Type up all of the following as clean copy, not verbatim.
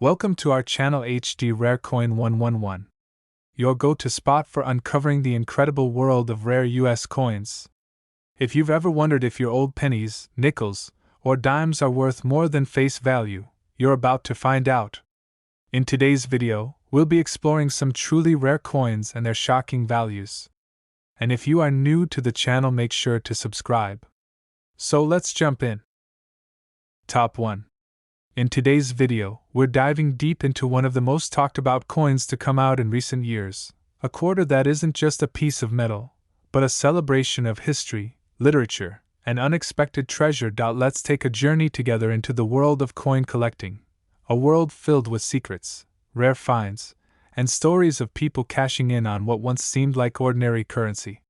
Welcome to our channel HD Rare Coin 111, your go-to spot for uncovering the incredible world of rare US coins. If you've ever wondered if your old pennies, nickels, or dimes are worth more than face value, you're about to find out. In today's video, we'll be exploring some truly rare coins and their shocking values. And if you are new to the channel, make sure to subscribe. So let's jump in. Top 1. In today's video, we're diving deep into one of the most talked about coins to come out in recent years, a quarter that isn't just a piece of metal, but a celebration of history, literature, and unexpected treasure. Let's take a journey together into the world of coin collecting, a world filled with secrets, rare finds, and stories of people cashing in on what once seemed like ordinary currency.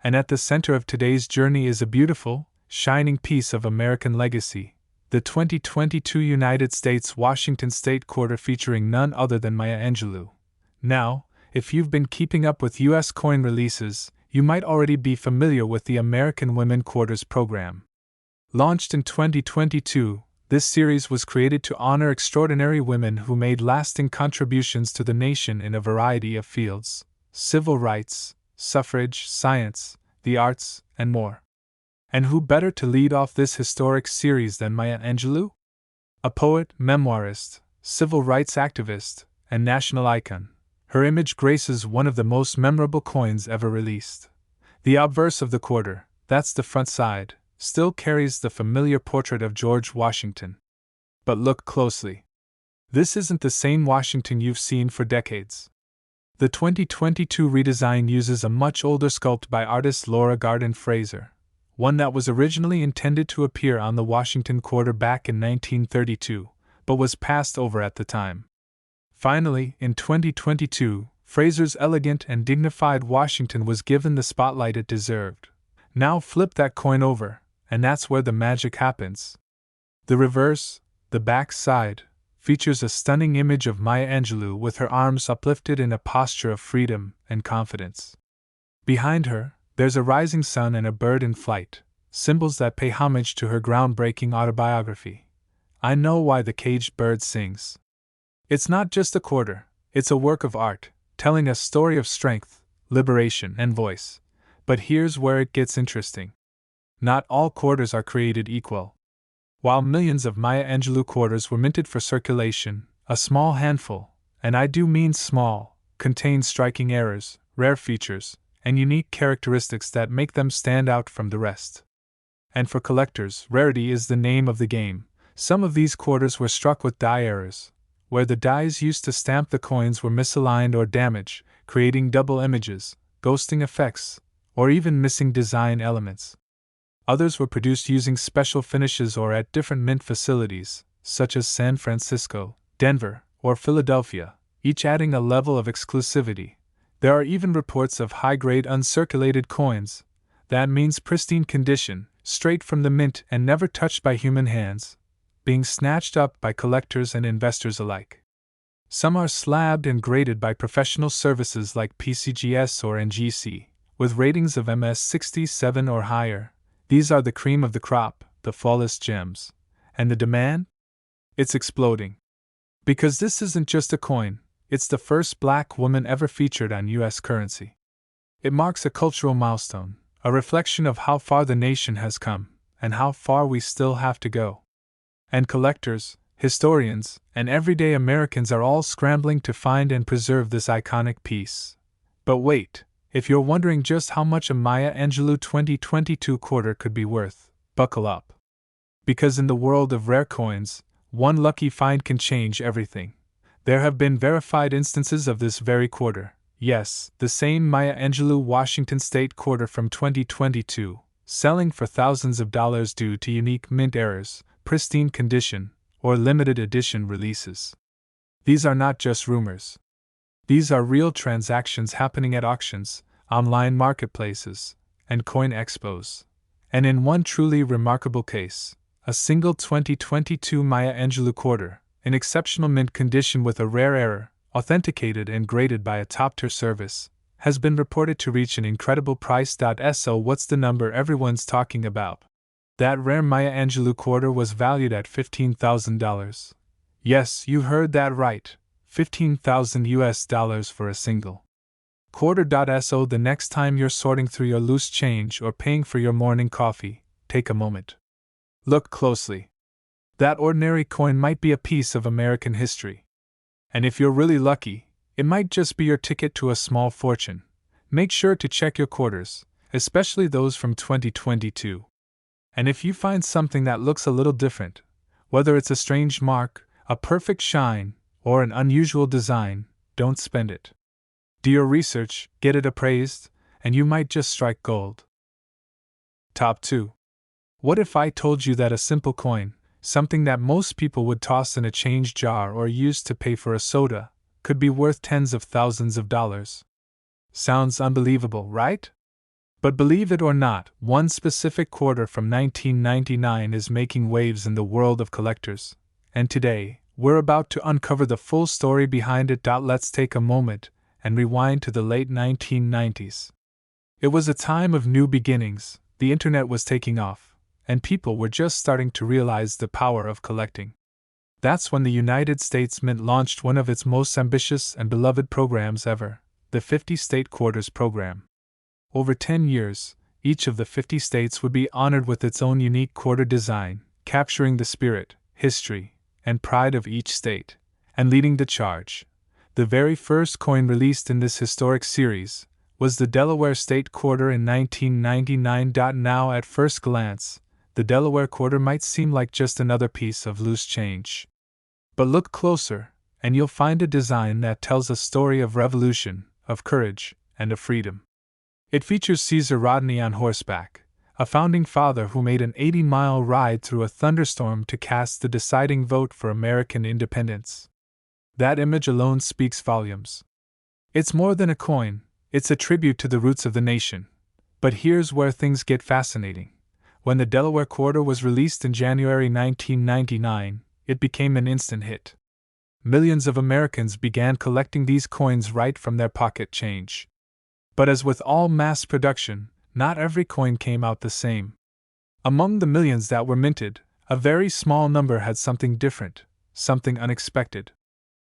And at the center of today's journey is a beautiful, shining piece of American legacy, the 2022 United States Washington State Quarter, featuring none other than Maya Angelou. Now, if you've been keeping up with US coin releases, you might already be familiar with the American Women Quarters program. Launched in 2022, this series was created to honor extraordinary women who made lasting contributions to the nation in a variety of fields: civil rights, suffrage, science, the arts, and more. And who better to lead off this historic series than Maya Angelou? A poet, memoirist, civil rights activist, and national icon, her image graces one of the most memorable coins ever released. The obverse of the quarter, that's the front side, still carries the familiar portrait of George Washington. But look closely. This isn't the same Washington you've seen for decades. The 2022 redesign uses a much older sculpt by artist Laura Garden Fraser, one that was originally intended to appear on the Washington quarter back in 1932, but was passed over at the time. Finally, in 2022, Fraser's elegant and dignified Washington was given the spotlight it deserved. Now flip that coin over, and that's where the magic happens. The reverse, the back side, features a stunning image of Maya Angelou with her arms uplifted in a posture of freedom and confidence. Behind her, there's a rising sun and a bird in flight, symbols that pay homage to her groundbreaking autobiography. I Know Why the Caged Bird Sings. It's not just a quarter, it's a work of art, telling a story of strength, liberation, and voice. But here's where it gets interesting. Not all quarters are created equal. While millions of Maya Angelou quarters were minted for circulation, a small handful, and I do mean small, contain striking errors, rare features, and unique characteristics that make them stand out from the rest. And for collectors, rarity is the name of the game. Some of these quarters were struck with die errors, where the dies used to stamp the coins were misaligned or damaged, creating double images, ghosting effects, or even missing design elements. Others were produced using special finishes or at different mint facilities, such as San Francisco, Denver, or Philadelphia, each adding a level of exclusivity. There are even reports of high-grade uncirculated coins. That means pristine condition, straight from the mint and never touched by human hands, being snatched up by collectors and investors alike. Some are slabbed and graded by professional services like PCGS or NGC, with ratings of MS67 or higher. These are the cream of the crop, the flawless gems. And the demand? It's exploding. Because this isn't just a coin, it's the first black woman ever featured on US currency. It marks a cultural milestone, a reflection of how far the nation has come, and how far we still have to go. And collectors, historians, and everyday Americans are all scrambling to find and preserve this iconic piece. But wait, if you're wondering just how much a Maya Angelou 2022 quarter could be worth, buckle up. Because in the world of rare coins, one lucky find can change everything. There have been verified instances of this very quarter. Yes, the same Maya Angelou Washington State quarter from 2022, selling for thousands of dollars due to unique mint errors, pristine condition, or limited edition releases. These are not just rumors. These are real transactions happening at auctions, online marketplaces, and coin expos. And in one truly remarkable case, a single 2022 Maya Angelou quarter, in exceptional mint condition with a rare error, authenticated and graded by a top-tier service, has been reported to reach an incredible price. So what's the number everyone's talking about? That rare Maya Angelou quarter was valued at $15,000. Yes, you heard that right. 15,000 US dollars for a single quarter. So the next time you're sorting through your loose change or paying for your morning coffee, take a moment. Look closely. That ordinary coin might be a piece of American history. And if you're really lucky, it might just be your ticket to a small fortune. Make sure to check your quarters, especially those from 2022. And if you find something that looks a little different, whether it's a strange mark, a perfect shine, or an unusual design, don't spend it. Do your research, get it appraised, and you might just strike gold. Top 2. What if I told you that a simple coin, something that most people would toss in a change jar or use to pay for a soda, could be worth tens of thousands of dollars? Sounds unbelievable, right? But believe it or not, one specific quarter from 1999 is making waves in the world of collectors, and today, we're about to uncover the full story behind it. Let's take a moment and rewind to the late 1990s. It was a time of new beginnings, the internet was taking off, and people were just starting to realize the power of collecting. That's when the United States Mint launched one of its most ambitious and beloved programs ever, the 50 State Quarters program. Over 10 years, each of the 50 states would be honored with its own unique quarter design, capturing the spirit, history, and pride of each state, and leading the charge. The very first coin released in this historic series was the Delaware State Quarter in 1999. Now, at first glance, the Delaware Quarter might seem like just another piece of loose change. But look closer, and you'll find a design that tells a story of revolution, of courage, and of freedom. It features Caesar Rodney on horseback, a founding father who made an 80-mile ride through a thunderstorm to cast the deciding vote for American independence. That image alone speaks volumes. It's more than a coin, it's a tribute to the roots of the nation. But here's where things get fascinating. When the Delaware Quarter was released in January 1999, it became an instant hit. Millions of Americans began collecting these coins right from their pocket change. But as with all mass production, not every coin came out the same. Among the millions that were minted, a very small number had something different, something unexpected.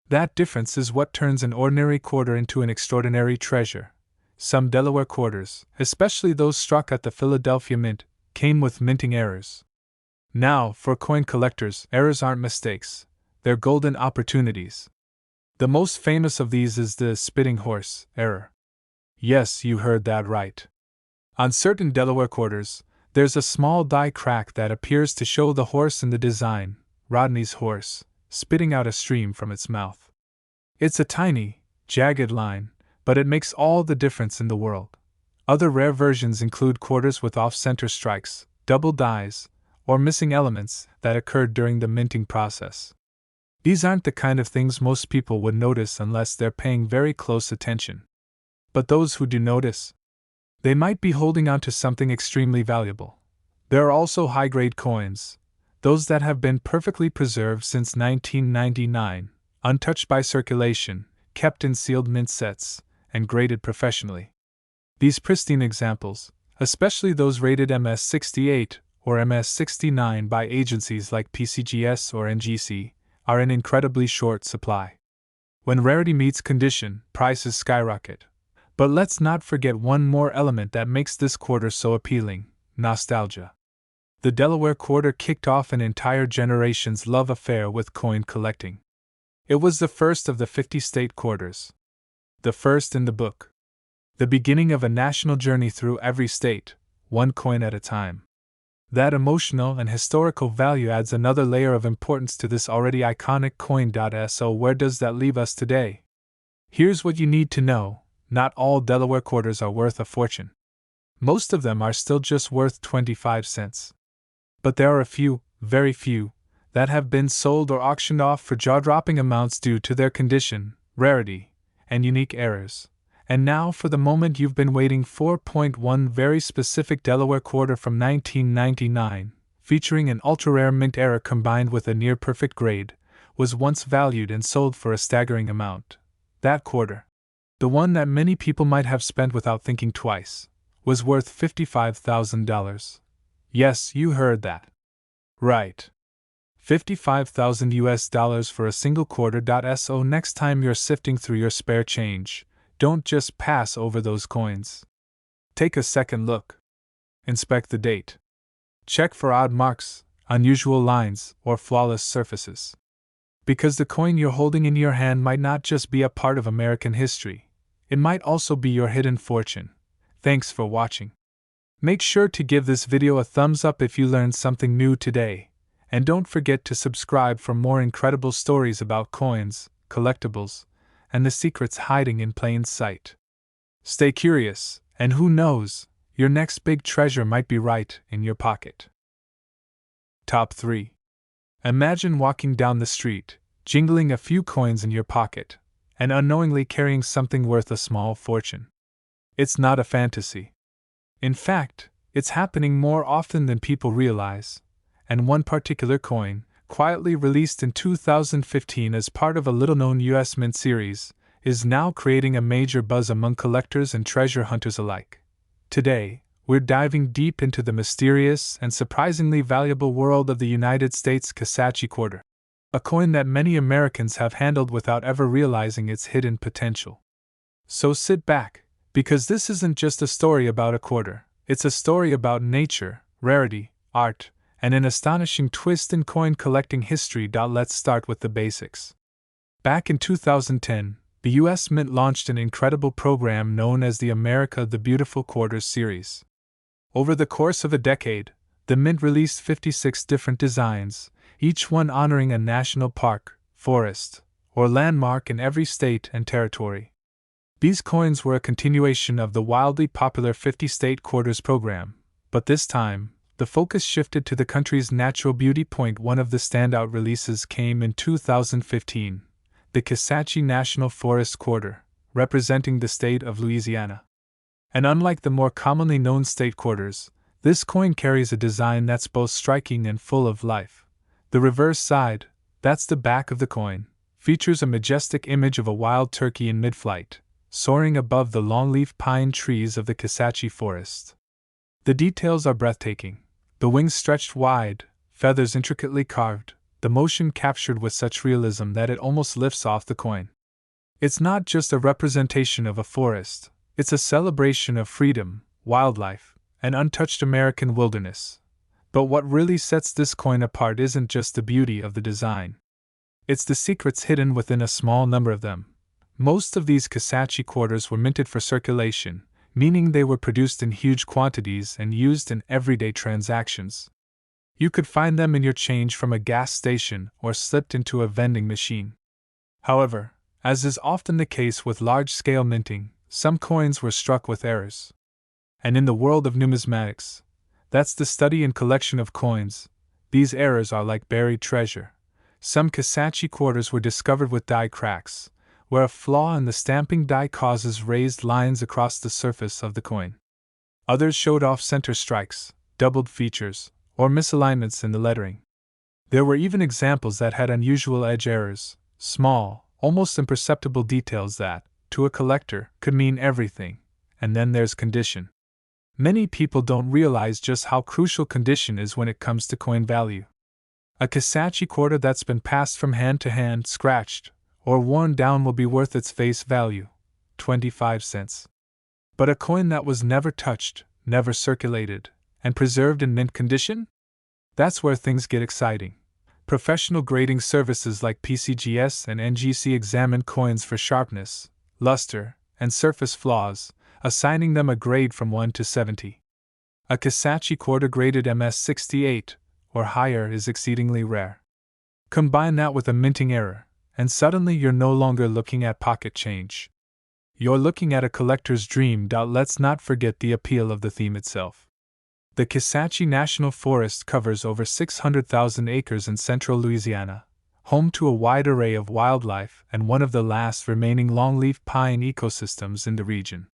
That difference is what turns an ordinary quarter into an extraordinary treasure. Some Delaware quarters, especially those struck at the Philadelphia Mint, came with minting errors. Now, for coin collectors, errors aren't mistakes, they're golden opportunities. The most famous of these is the spitting horse error. Yes, you heard that right. On certain Delaware quarters, there's a small die crack that appears to show the horse in the design, Rodney's horse, spitting out a stream from its mouth. It's a tiny, jagged line, but it makes all the difference in the world. Other rare versions include quarters with off-center strikes, double dies, or missing elements that occurred during the minting process. These aren't the kind of things most people would notice unless they're paying very close attention. But those who do notice, they might be holding on to something extremely valuable. There are also high-grade coins, those that have been perfectly preserved since 1999, untouched by circulation, kept in sealed mint sets, and graded professionally. These pristine examples, especially those rated MS-68 or MS-69 by agencies like PCGS or NGC, are in incredibly short supply. When rarity meets condition, prices skyrocket. But let's not forget one more element that makes this quarter so appealing: nostalgia. The Delaware Quarter kicked off an entire generation's love affair with coin collecting. It was the first of the 50 state quarters. The first in the book. The beginning of a national journey through every state, one coin at a time. That emotional and historical value adds another layer of importance to this already iconic coin. So where does that leave us today? Here's what you need to know: not all Delaware quarters are worth a fortune. Most of them are still just worth 25 cents. But there are a few, very few, that have been sold or auctioned off for jaw-dropping amounts due to their condition, rarity, and unique errors. And now for the moment you've been waiting for. One very specific Delaware quarter from 1999, featuring an ultra-rare mint error combined with a near-perfect grade, was once valued and sold for a staggering amount. That quarter, the one that many people might have spent without thinking twice, was worth $55,000. Yes, you heard that. Right. $55,000 US for a single quarter. So next time you're sifting through your spare change, don't just pass over those coins. Take a second look. Inspect the date. Check for odd marks, unusual lines, or flawless surfaces. Because the coin you're holding in your hand might not just be a part of American history, it might also be your hidden fortune. Thanks for watching. Make sure to give this video a thumbs up if you learned something new today, and don't forget to subscribe for more incredible stories about coins, collectibles, and the secrets hiding in plain sight. Stay curious, and who knows, your next big treasure might be right in your pocket. Top 3. Imagine walking down the street, jingling a few coins in your pocket, and unknowingly carrying something worth a small fortune. It's not a fantasy. In fact, it's happening more often than people realize, and one particular coin, quietly released in 2015 as part of a little-known U.S. Mint series, is now creating a major buzz among collectors and treasure hunters alike. Today, we're diving deep into the mysterious and surprisingly valuable world of the United States Kisatchie quarter, a coin that many Americans have handled without ever realizing its hidden potential. So sit back, because this isn't just a story about a quarter, it's a story about nature, rarity, art, and an astonishing twist in coin collecting history. Let's start with the basics. Back in 2010, the U.S. Mint launched an incredible program known as the America the Beautiful Quarters series. Over the course of a decade, the Mint released 56 different designs, each one honoring a national park, forest, or landmark in every state and territory. These coins were a continuation of the wildly popular 50-state quarters program, but this time, the focus shifted to the country's natural beauty. One of the standout releases came in 2015, the Kisatchie National Forest Quarter, representing the state of Louisiana. And unlike the more commonly known state quarters, this coin carries a design that's both striking and full of life. The reverse side, that's the back of the coin, features a majestic image of a wild turkey in mid-flight, soaring above the longleaf pine trees of the Kisatchie forest. The details are breathtaking. The wings stretched wide, feathers intricately carved, the motion captured with such realism that it almost lifts off the coin. It's not just a representation of a forest, it's a celebration of freedom, wildlife, and untouched American wilderness. But what really sets this coin apart isn't just the beauty of the design. It's the secrets hidden within a small number of them. Most of these Kisatchie quarters were minted for circulation, meaning they were produced in huge quantities and used in everyday transactions. You could find them in your change from a gas station or slipped into a vending machine. However, as is often the case with large-scale minting, some coins were struck with errors. And in the world of numismatics, that's the study and collection of coins, these errors are like buried treasure. Some Kisatchie quarters were discovered with die cracks, where a flaw in the stamping die causes raised lines across the surface of the coin. Others showed off-center strikes, doubled features, or misalignments in the lettering. There were even examples that had unusual edge errors, small, almost imperceptible details that, to a collector, could mean everything. And then there's condition. Many people don't realize just how crucial condition is when it comes to coin value. A Kisatchie quarter that's been passed from hand to hand, scratched, or worn down will be worth its face value, 25 cents. But a coin that was never touched, never circulated, and preserved in mint condition? That's where things get exciting. Professional grading services like PCGS and NGC examine coins for sharpness, luster, and surface flaws, assigning them a grade from 1 to 70. A Kisatchie quarter graded MS 68 or higher is exceedingly rare. Combine that with a minting error, and suddenly you're no longer looking at pocket change. You're looking at a collector's dream. Let's not forget the appeal of the theme itself. The Kisatchie National Forest covers over 600,000 acres in central Louisiana, home to a wide array of wildlife and one of the last remaining longleaf pine ecosystems in the region.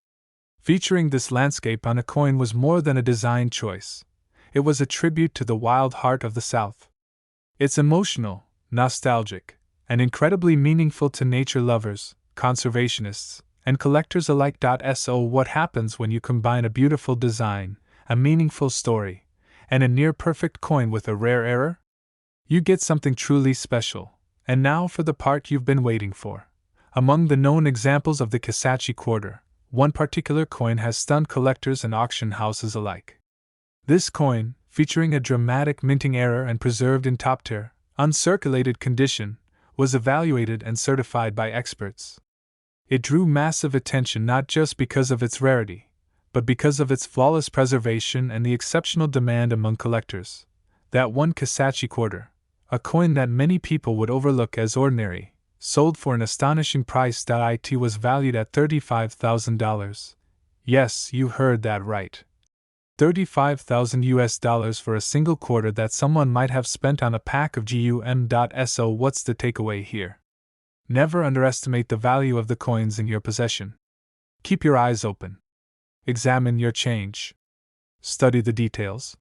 Featuring this landscape on a coin was more than a design choice. It was a tribute to the wild heart of the South. It's emotional, nostalgic, and incredibly meaningful to nature lovers, conservationists, and collectors alike. So what happens when you combine a beautiful design, a meaningful story, and a near-perfect coin with a rare error? You get something truly special. And now for the part you've been waiting for. Among the known examples of the Kisatchie quarter, one particular coin has stunned collectors and auction houses alike. This coin, featuring a dramatic minting error and preserved in top-tier, uncirculated condition, was evaluated and certified by experts. It drew massive attention not just because of its rarity, but because of its flawless preservation and the exceptional demand among collectors. That one Kisatchie quarter, a coin that many people would overlook as ordinary, sold for an astonishing price. It was valued at $35,000. Yes, you heard that right. $35,000 for a single quarter that someone might have spent on a pack of gum.so. What's the takeaway here? Never underestimate the value of the coins in your possession. Keep your eyes open. Examine your change. Study the details.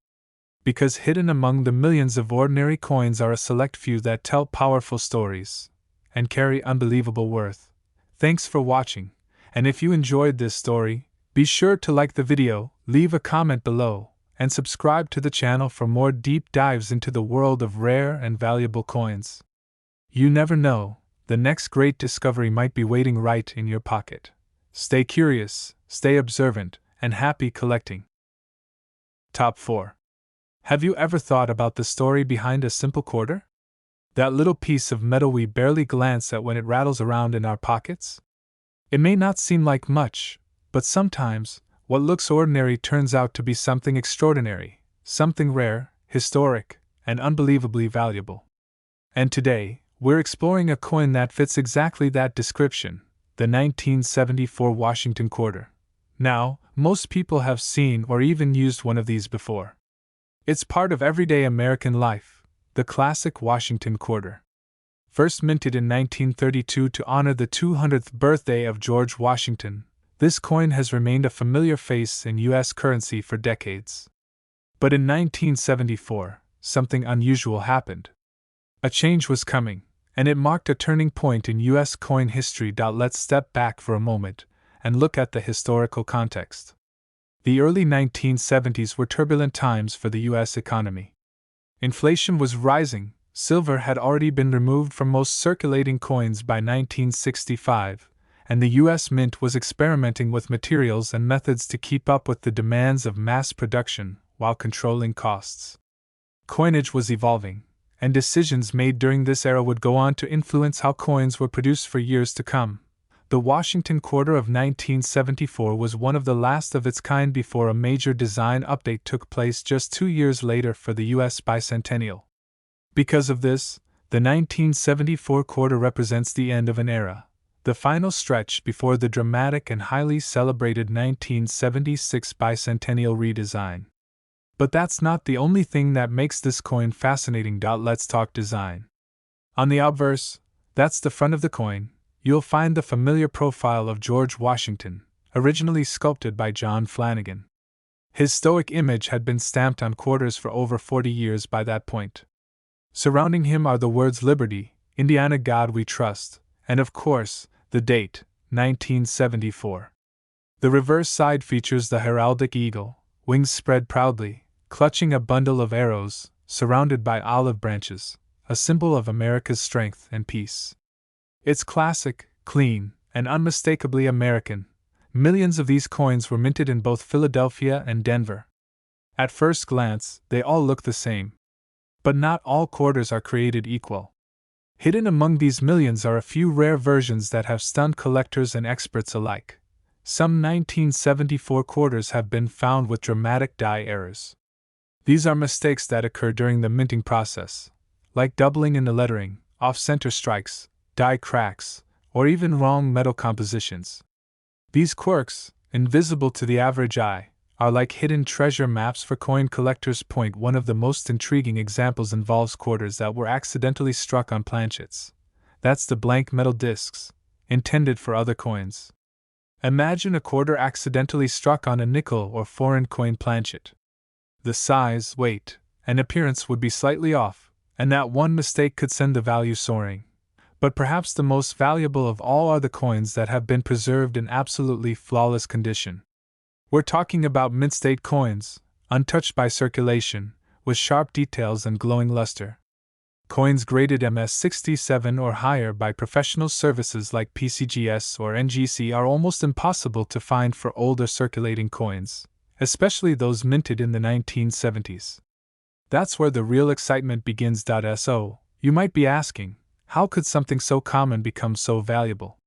Because hidden among the millions of ordinary coins are a select few that tell powerful stories and carry unbelievable worth. Thanks for watching, and if you enjoyed this story, be sure to like the video, leave a comment below, and subscribe to the channel for more deep dives into the world of rare and valuable coins. You never know, the next great discovery might be waiting right in your pocket. Stay curious, stay observant, and happy collecting. Top 4. Have you ever thought about the story behind a simple quarter? That little piece of metal we barely glance at when it rattles around in our pockets? It may not seem like much, but sometimes, what looks ordinary turns out to be something extraordinary, something rare, historic, and unbelievably valuable. And today, we're exploring a coin that fits exactly that description, the 1974 Washington quarter. Now, most people have seen or even used one of these before. It's part of everyday American life, the classic Washington quarter. First minted in 1932 to honor the 200th birthday of George Washington, this coin has remained a familiar face in U.S. currency for decades. But in 1974, something unusual happened. A change was coming, and it marked a turning point in U.S. coin history. Let's step back for a moment and look at the historical context. The early 1970s were turbulent times for the U.S. economy. Inflation was rising, silver had already been removed from most circulating coins by 1965, and the U.S. Mint was experimenting with materials and methods to keep up with the demands of mass production while controlling costs. Coinage was evolving, and decisions made during this era would go on to influence how coins were produced for years to come. The Washington quarter of 1974 was one of the last of its kind before a major design update took place just 2 years later for the U.S. bicentennial. Because of this, the 1974 quarter represents the end of an era, the final stretch before the dramatic and highly celebrated 1976 bicentennial redesign. But that's not the only thing that makes this coin fascinating. Let's talk design. On the obverse, that's the front of the coin, you'll find the familiar profile of George Washington, originally sculpted by John Flanagan. His stoic image had been stamped on quarters for over 40 years by that point. Surrounding him are the words Liberty, Indiana God We Trust, and of course, the date, 1974. The reverse side features the heraldic eagle, wings spread proudly, clutching a bundle of arrows, surrounded by olive branches, a symbol of America's strength and peace. It's classic, clean, and unmistakably American. Millions of these coins were minted in both Philadelphia and Denver. At first glance, they all look the same. But not all quarters are created equal. Hidden among these millions are a few rare versions that have stunned collectors and experts alike. Some 1974 quarters have been found with dramatic die errors. These are mistakes that occur during the minting process, like doubling in the lettering, off-center strikes, die cracks, or even wrong metal compositions. These quirks, invisible to the average eye, are like hidden treasure maps for coin collectors. One of the most intriguing examples involves quarters that were accidentally struck on planchets. That's the blank metal discs, intended for other coins. Imagine a quarter accidentally struck on a nickel or foreign coin planchet. The size, weight, and appearance would be slightly off, and that one mistake could send the value soaring. But perhaps the most valuable of all are the coins that have been preserved in absolutely flawless condition. We're talking about mint-state coins, untouched by circulation, with sharp details and glowing luster. Coins graded MS-67 or higher by professional services like PCGS or NGC are almost impossible to find for older circulating coins, especially those minted in the 1970s. That's where the real excitement begins. So, you might be asking, how could something so common become so valuable?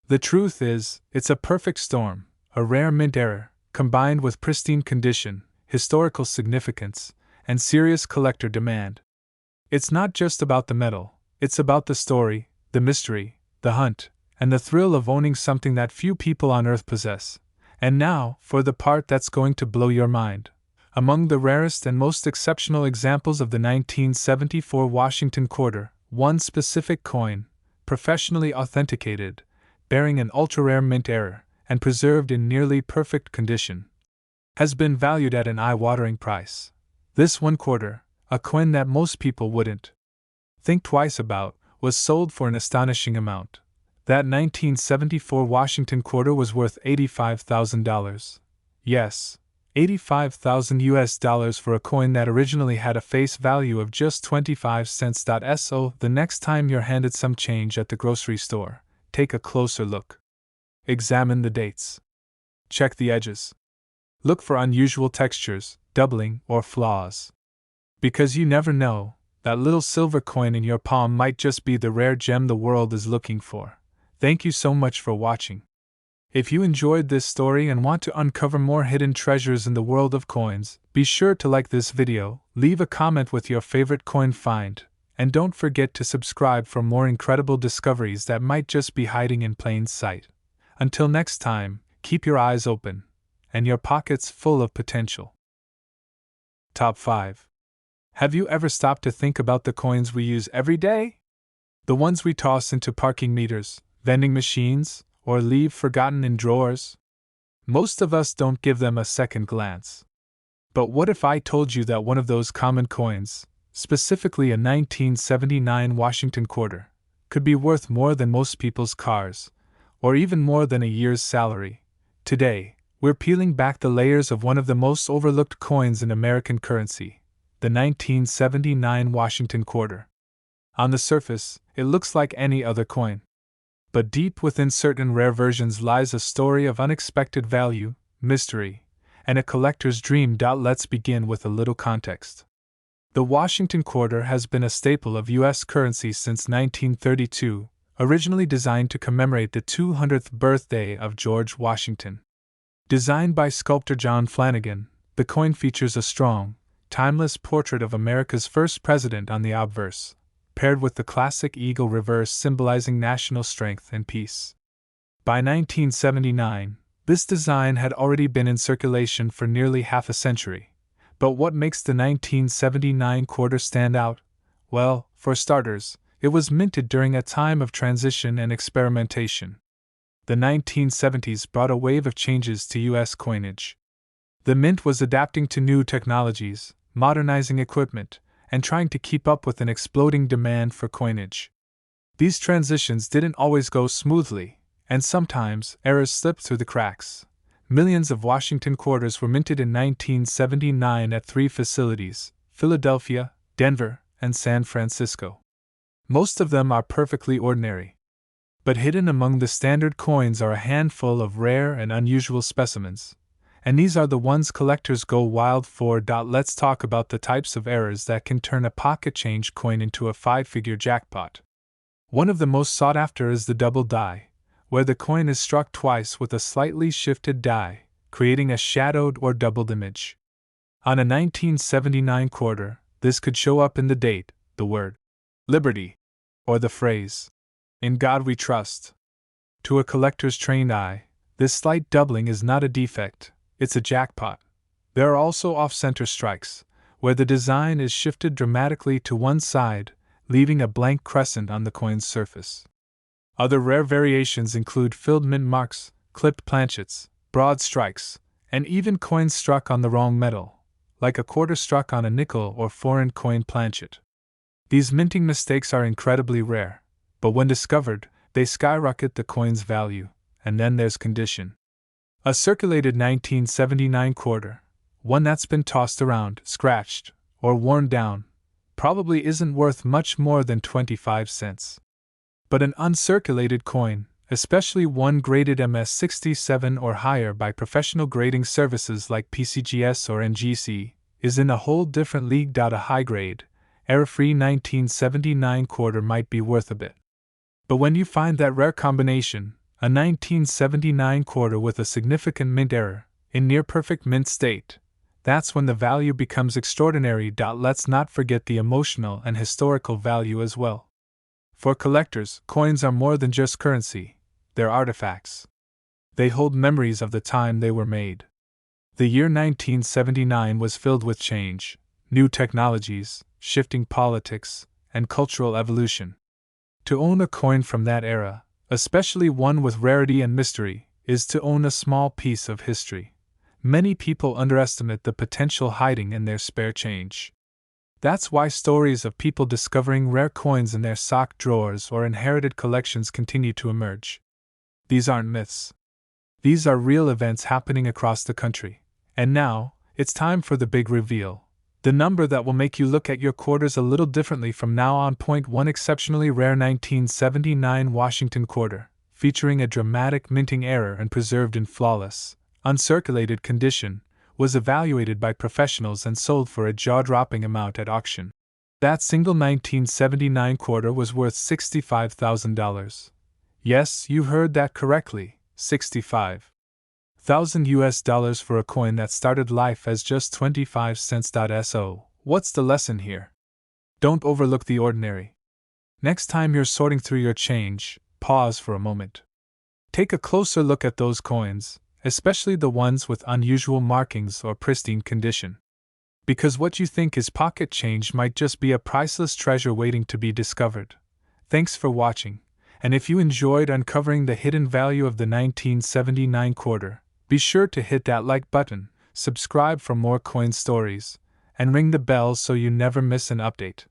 The truth is, it's a perfect storm, a rare mint error, combined with pristine condition, historical significance, and serious collector demand. It's not just about the metal, it's about the story, the mystery, the hunt, and the thrill of owning something that few people on Earth possess. And now, for the part that's going to blow your mind. Among the rarest and most exceptional examples of the 1974 Washington quarter, one specific coin, professionally authenticated, bearing an ultra-rare mint error, and preserved in nearly perfect condition, has been valued at an eye-watering price. This one quarter, a coin that most people wouldn't think twice about, was sold for an astonishing amount. That 1974 Washington quarter was worth $85,000. Yes, $85,000 for a coin that originally had a face value of just 25 cents. So, the next time you're handed some change at the grocery store, take a closer look. Examine the dates. Check the edges. Look for unusual textures, doubling, or flaws. Because you never know, that little silver coin in your palm might just be the rare gem the world is looking for. Thank you so much for watching. If you enjoyed this story and want to uncover more hidden treasures in the world of coins, be sure to like this video, leave a comment with your favorite coin find, and don't forget to subscribe for more incredible discoveries that might just be hiding in plain sight. Until next time, keep your eyes open and your pockets full of potential. Top 5. Have you ever stopped to think about the coins we use every day? The ones we toss into parking meters, vending machines, or leave forgotten in drawers? Most of us don't give them a second glance. But what if I told you that one of those common coins, specifically a 1979 Washington quarter, could be worth more than most people's cars, or even more than a year's salary? Today, we're peeling back the layers of one of the most overlooked coins in American currency, the 1979 Washington quarter. On the surface, it looks like any other coin. But deep within certain rare versions lies a story of unexpected value, mystery, and a collector's dream. Let's begin with a little context. The Washington quarter has been a staple of U.S. currency since 1932, originally designed to commemorate the 200th birthday of George Washington. Designed by sculptor John Flanagan, the coin features a strong, timeless portrait of America's first president on the obverse, paired with the classic eagle reverse symbolizing national strength and peace. By 1979, this design had already been in circulation for nearly half a century. But what makes the 1979 quarter stand out? Well, for starters, it was minted during a time of transition and experimentation. The 1970s brought a wave of changes to U.S. coinage. The mint was adapting to new technologies, modernizing equipment, and trying to keep up with an exploding demand for coinage. These transitions didn't always go smoothly, and sometimes errors slipped through the cracks. Millions of Washington quarters were minted in 1979 at 3 facilities: Philadelphia, Denver, and San Francisco. Most of them are perfectly ordinary. But hidden among the standard coins are a handful of rare and unusual specimens. And these are the ones collectors go wild for. Let's talk about the types of errors that can turn a pocket change coin into a 5-figure jackpot. One of the most sought after is the double die, where the coin is struck twice with a slightly shifted die, creating a shadowed or doubled image. On a 1979 quarter, this could show up in the date, the word Liberty, or the phrase "In God We Trust." To a collector's trained eye, this slight doubling is not a defect, it's a jackpot. There are also off-center strikes, where the design is shifted dramatically to one side, leaving a blank crescent on the coin's surface. Other rare variations include filled mint marks, clipped planchets, broad strikes, and even coins struck on the wrong metal, like a quarter struck on a nickel or foreign coin planchet. These minting mistakes are incredibly rare, but when discovered, they skyrocket the coin's value. And then there's condition. A circulated 1979 quarter, one that's been tossed around, scratched, or worn down, probably isn't worth much more than 25 cents. But an uncirculated coin, especially one graded MS67 or higher by professional grading services like PCGS or NGC, is in a whole different league. A high grade, error-free 1979 quarter might be worth a bit. But when you find that rare combination, a 1979 quarter with a significant mint error, in near-perfect mint state, that's when the value becomes extraordinary. Let's not forget the emotional and historical value as well. For collectors, coins are more than just currency, they're artifacts. They hold memories of the time they were made. The year 1979 was filled with change, new technologies, shifting politics, and cultural evolution. To own a coin from that era, especially one with rarity and mystery, is to own a small piece of history. Many people underestimate the potential hiding in their spare change. That's why stories of people discovering rare coins in their sock drawers or inherited collections continue to emerge. These aren't myths. These are real events happening across the country. And now, it's time for the big reveal. The number that will make you look at your quarters a little differently from now on. One exceptionally rare 1979 Washington quarter, featuring a dramatic minting error and preserved in flawless, uncirculated condition, was evaluated by professionals and sold for a jaw-dropping amount at auction. That single 1979 quarter was worth $65,000. Yes, you heard that correctly, $65,000 for a coin that started life as just 25 cents. So, what's the lesson here? Don't overlook the ordinary. Next time you're sorting through your change, pause for a moment. Take a closer look at those coins, especially the ones with unusual markings or pristine condition. Because what you think is pocket change might just be a priceless treasure waiting to be discovered. Thanks for watching, and if you enjoyed uncovering the hidden value of the 1979 quarter, be sure to hit that like button, subscribe for more coin stories, and ring the bell so you never miss an update.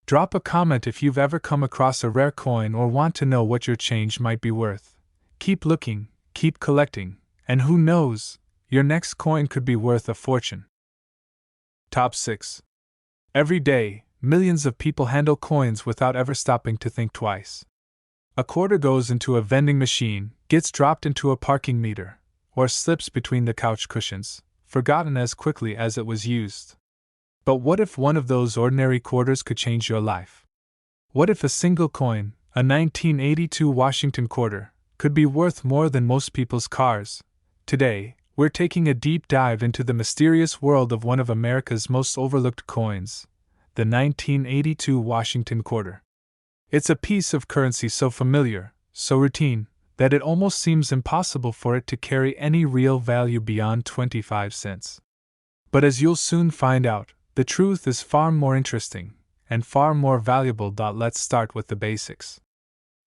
Drop a comment if you've ever come across a rare coin or want to know what your change might be worth. Keep looking, keep collecting, and who knows, your next coin could be worth a fortune. Top 6. Every day, millions of people handle coins without ever stopping to think twice. A quarter goes into a vending machine, gets dropped into a parking meter, or slips between the couch cushions, forgotten as quickly as it was used. But what if one of those ordinary quarters could change your life? What if a single coin, a 1982 Washington quarter, could be worth more than most people's cars? Today, we're taking a deep dive into the mysterious world of one of America's most overlooked coins, the 1982 Washington quarter. It's a piece of currency so familiar, so routine, that it almost seems impossible for it to carry any real value beyond 25 cents. But as you'll soon find out, the truth is far more interesting and far more valuable. Let's start with the basics.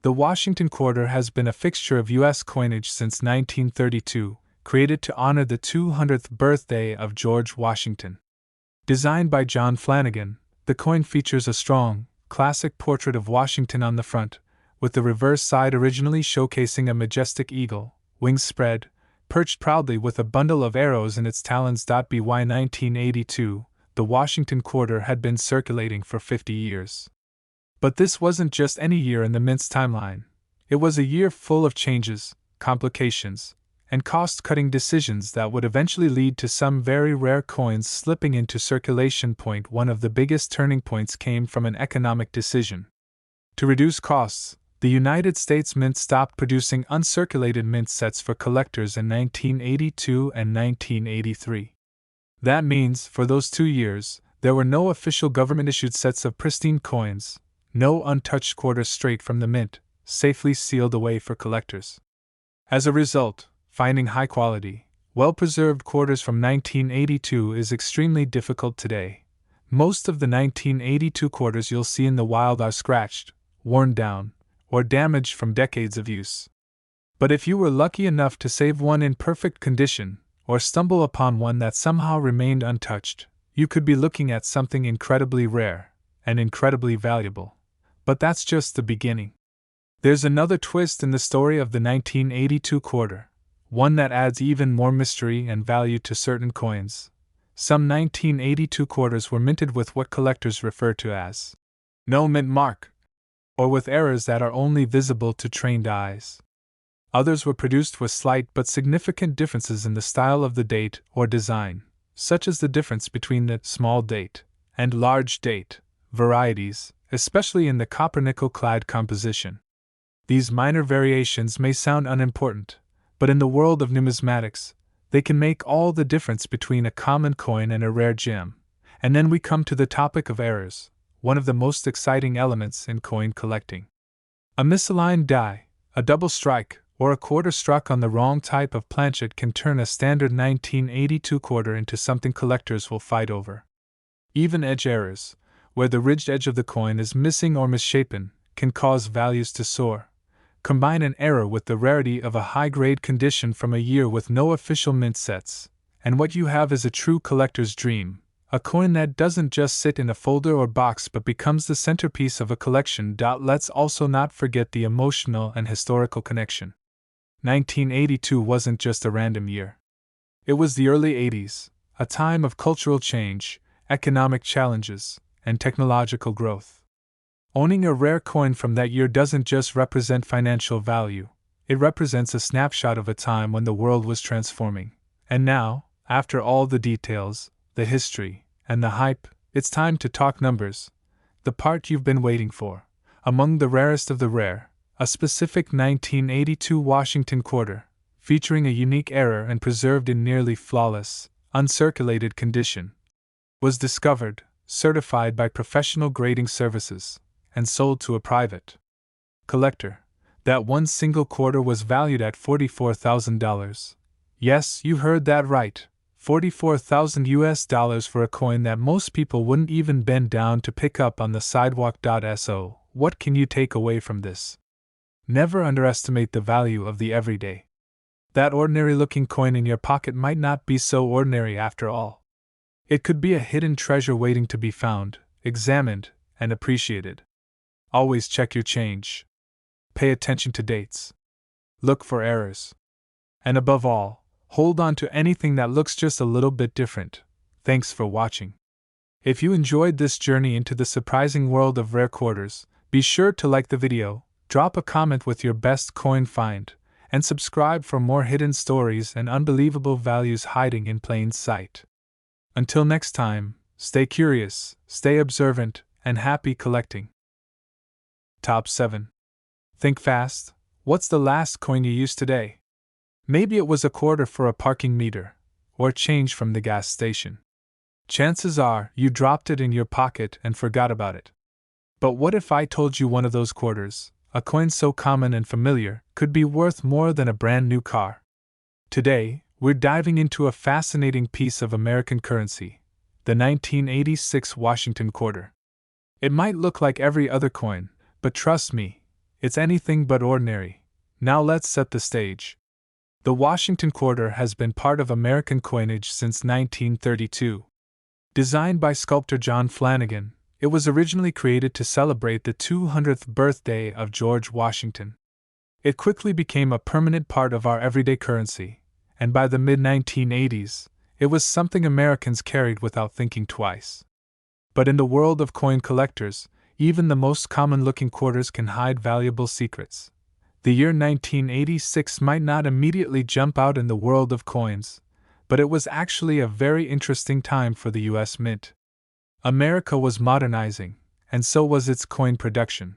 The Washington quarter has been a fixture of U.S. coinage since 1932, created to honor the 200th birthday of George Washington. Designed by John Flanagan, the coin features a strong, classic portrait of Washington on the front, with the reverse side originally showcasing a majestic eagle, wings spread, perched proudly with a bundle of arrows in its talons. By 1982, the Washington quarter had been circulating for 50 years. But this wasn't just any year in the mint's timeline. It was a year full of changes, complications, and cost-cutting decisions that would eventually lead to some very rare coins slipping into circulation. One of the biggest turning points came from an economic decision. To reduce costs, the United States Mint stopped producing uncirculated mint sets for collectors in 1982 and 1983. That means, for those 2 years, there were no official government-issued sets of pristine coins, no untouched quarters straight from the mint, safely sealed away for collectors. As a result, finding high-quality, well-preserved quarters from 1982 is extremely difficult today. Most of the 1982 quarters you'll see in the wild are scratched, worn down, or damaged from decades of use. But if you were lucky enough to save one in perfect condition, or stumble upon one that somehow remained untouched, you could be looking at something incredibly rare and incredibly valuable. But that's just the beginning. There's another twist in the story of the 1982 quarter, one that adds even more mystery and value to certain coins. Some 1982 quarters were minted with what collectors refer to as no mint mark, or with errors that are only visible to trained eyes. Others were produced with slight but significant differences in the style of the date or design, such as the difference between the small date and large date varieties, especially in the copper-nickel clad composition. These minor variations may sound unimportant, but in the world of numismatics, they can make all the difference between a common coin and a rare gem. And then we come to the topic of errors, one of the most exciting elements in coin collecting. A misaligned die, a double strike, or a quarter struck on the wrong type of planchet can turn a standard 1982 quarter into something collectors will fight over. Even edge errors, where the ridged edge of the coin is missing or misshapen, can cause values to soar. Combine an error with the rarity of a high-grade condition from a year with no official mint sets, and what you have is a true collector's dream, a coin that doesn't just sit in a folder or box but becomes the centerpiece of a collection. Let's also not forget the emotional and historical connection. 1982 wasn't just a random year. It was the early 80s, a time of cultural change, economic challenges, and technological growth. Owning a rare coin from that year doesn't just represent financial value, it represents a snapshot of a time when the world was transforming. And now, after all the details, the history, and the hype, it's time to talk numbers. The part you've been waiting for. Among the rarest of the rare, a specific 1982 Washington quarter, featuring a unique error and preserved in nearly flawless, uncirculated condition, was discovered, certified by professional grading services, and sold to a private collector. That one single quarter was valued at $44,000. Yes, you heard that right. $44,000 for a coin that most people wouldn't even bend down to pick up on the sidewalk. So, what can you take away from this? Never underestimate the value of the everyday. That ordinary-looking coin in your pocket might not be so ordinary after all. It could be a hidden treasure waiting to be found, examined, and appreciated. Always check your change. Pay attention to dates. Look for errors. And above all, hold on to anything that looks just a little bit different. Thanks for watching. If you enjoyed this journey into the surprising world of rare quarters, be sure to like the video, drop a comment with your best coin find, and subscribe for more hidden stories and unbelievable values hiding in plain sight. Until next time, stay curious, stay observant, and happy collecting. Top 7. Think fast. What's the last coin you used today? Maybe it was a quarter for a parking meter, or change from the gas station. Chances are you dropped it in your pocket and forgot about it. But what if I told you one of those quarters, a coin so common and familiar, could be worth more than a brand new car? Today, we're diving into a fascinating piece of American currency, the 1986 Washington quarter. It might look like every other coin, but trust me, it's anything but ordinary. Now let's set the stage. The Washington quarter has been part of American coinage since 1932. Designed by sculptor John Flanagan, it was originally created to celebrate the 200th birthday of George Washington. It quickly became a permanent part of our everyday currency, and by the mid-1980s, it was something Americans carried without thinking twice. But in the world of coin collectors, even the most common-looking quarters can hide valuable secrets. The year 1986 might not immediately jump out in the world of coins, but it was actually a very interesting time for the U.S. Mint. America was modernizing, and so was its coin production.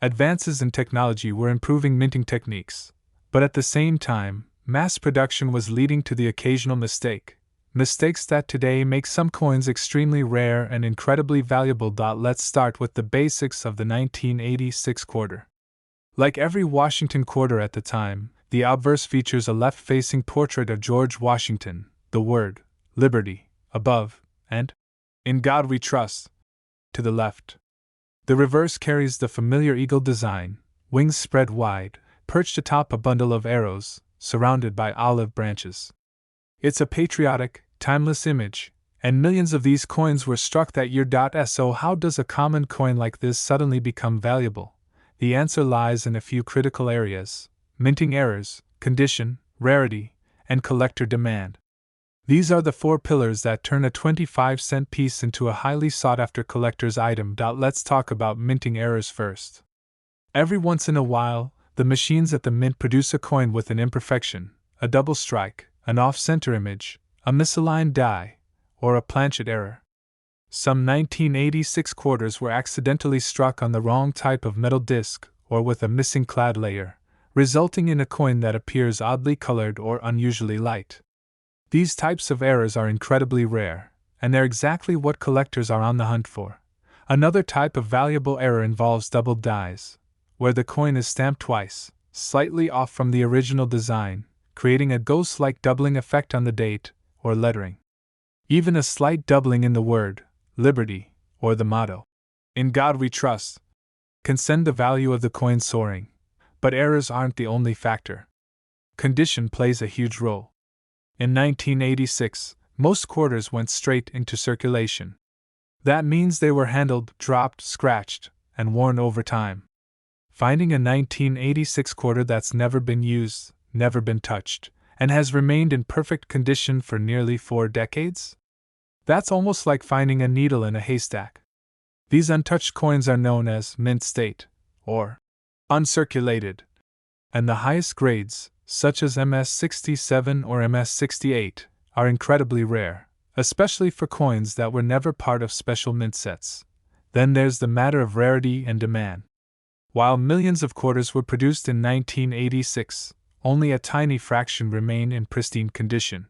Advances in technology were improving minting techniques, but at the same time, mass production was leading to the occasional mistakes that today make some coins extremely rare and incredibly valuable. Let's start with the basics of the 1986 quarter. Like every Washington quarter at the time, the obverse features a left-facing portrait of George Washington, the word Liberty above, and In God We Trust to the left. The reverse carries the familiar eagle design, wings spread wide, perched atop a bundle of arrows, surrounded by olive branches. It's a patriotic, timeless image, and millions of these coins were struck that year. So how does a common coin like this suddenly become valuable? The answer lies in a few critical areas: minting errors, condition, rarity, and collector demand. These are the four pillars that turn a 25-cent piece into a highly sought-after collector's item. Let's talk about minting errors first. Every once in a while, the machines at the mint produce a coin with an imperfection, a double strike, an off-center image, a misaligned die, or a planchet error. Some 1986 quarters were accidentally struck on the wrong type of metal disc or with a missing clad layer, resulting in a coin that appears oddly colored or unusually light. These types of errors are incredibly rare, and they're exactly what collectors are on the hunt for. Another type of valuable error involves doubled dies, where the coin is stamped twice, slightly off from the original design, creating a ghost-like doubling effect on the date or lettering. Even a slight doubling in the word, Liberty, or the motto, "In God We Trust," can send the value of the coin soaring. But errors aren't the only factor. Condition plays a huge role. In 1986, most quarters went straight into circulation. That means they were handled, dropped, scratched, and worn over time. Finding a 1986 quarter that's never been used, never been touched, and has remained in perfect condition for nearly 4 decades? That's almost like finding a needle in a haystack. These untouched coins are known as mint state, or uncirculated, and the highest grades, such as MS-67 or MS-68, are incredibly rare, especially for coins that were never part of special mint sets. Then there's the matter of rarity and demand. While millions of quarters were produced in 1986, only a tiny fraction remain in pristine condition.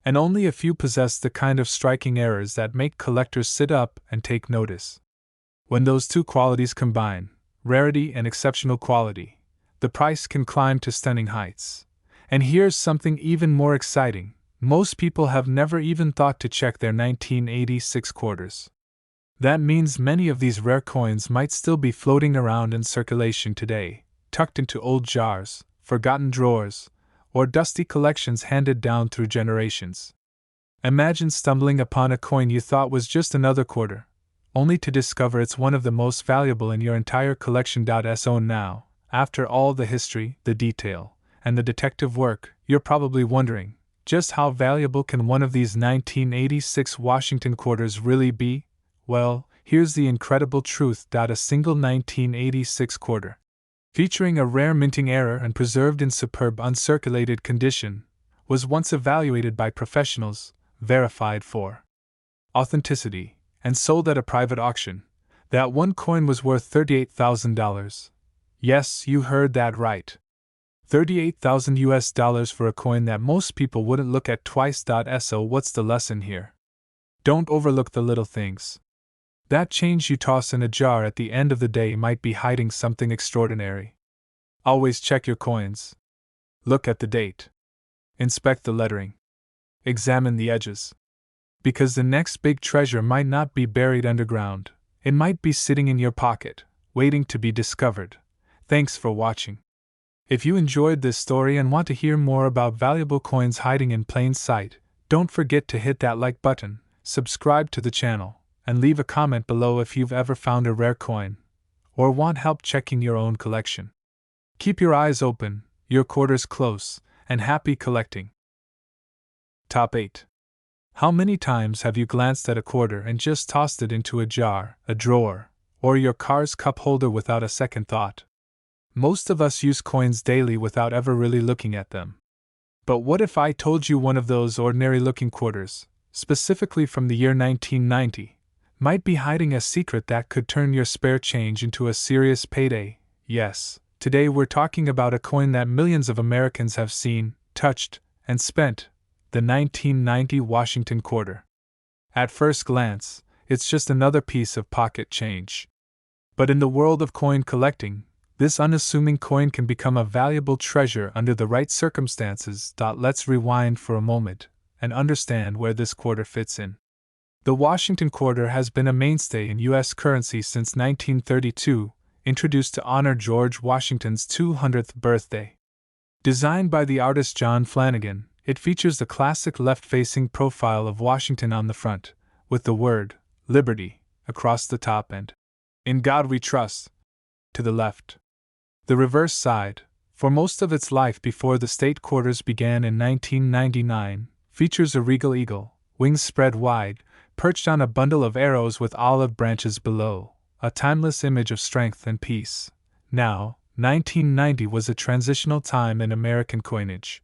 And only a few possess the kind of striking errors that make collectors sit up and take notice. When those two qualities combine, rarity and exceptional quality, the price can climb to stunning heights. And here's something even more exciting: most people have never even thought to check their 1986 quarters. That means many of these rare coins might still be floating around in circulation today, tucked into old jars, forgotten drawers, or dusty collections handed down through generations. Imagine stumbling upon a coin you thought was just another quarter, only to discover it's one of the most valuable in your entire collection. So now, after all the history, the detail, and the detective work, you're probably wondering, just how valuable can one of these 1986 Washington quarters really be? Well, here's the incredible truth. A single 1986 quarter, featuring a rare minting error and preserved in superb uncirculated condition, was once evaluated by professionals, verified for authenticity, and sold at a private auction. That one coin was worth $38,000. Yes, you heard that right. $38,000 for a coin that most people wouldn't look at twice. So what's the lesson here? Don't overlook the little things. That change you toss in a jar at the end of the day might be hiding something extraordinary. Always check your coins. Look at the date. Inspect the lettering. Examine the edges. Because the next big treasure might not be buried underground. It might be sitting in your pocket, waiting to be discovered. Thanks for watching. If you enjoyed this story and want to hear more about valuable coins hiding in plain sight, don't forget to hit that like button, subscribe to the channel, and leave a comment below if you've ever found a rare coin, or want help checking your own collection. Keep your eyes open, your quarters close, and happy collecting. Top 8. How many times have you glanced at a quarter and just tossed it into a jar, a drawer, or your car's cup holder without a second thought? Most of us use coins daily without ever really looking at them. But what if I told you one of those ordinary-looking quarters, specifically from the year 1990, might be hiding a secret that could turn your spare change into a serious payday? Yes, today we're talking about a coin that millions of Americans have seen, touched, and spent: the 1990 Washington quarter. At first glance, it's just another piece of pocket change. But in the world of coin collecting, this unassuming coin can become a valuable treasure under the right circumstances. Let's rewind for a moment and understand where this quarter fits in. The Washington quarter has been a mainstay in U.S. currency since 1932, introduced to honor George Washington's 200th birthday. Designed by the artist John Flanagan, it features the classic left-facing profile of Washington on the front, with the word Liberty across the top and "In God We Trust" to the left. The reverse side, for most of its life before the state quarters began in 1999, features a regal eagle, wings spread wide, perched on a bundle of arrows with olive branches below, a timeless image of strength and peace. Now, 1990 was a transitional time in American coinage.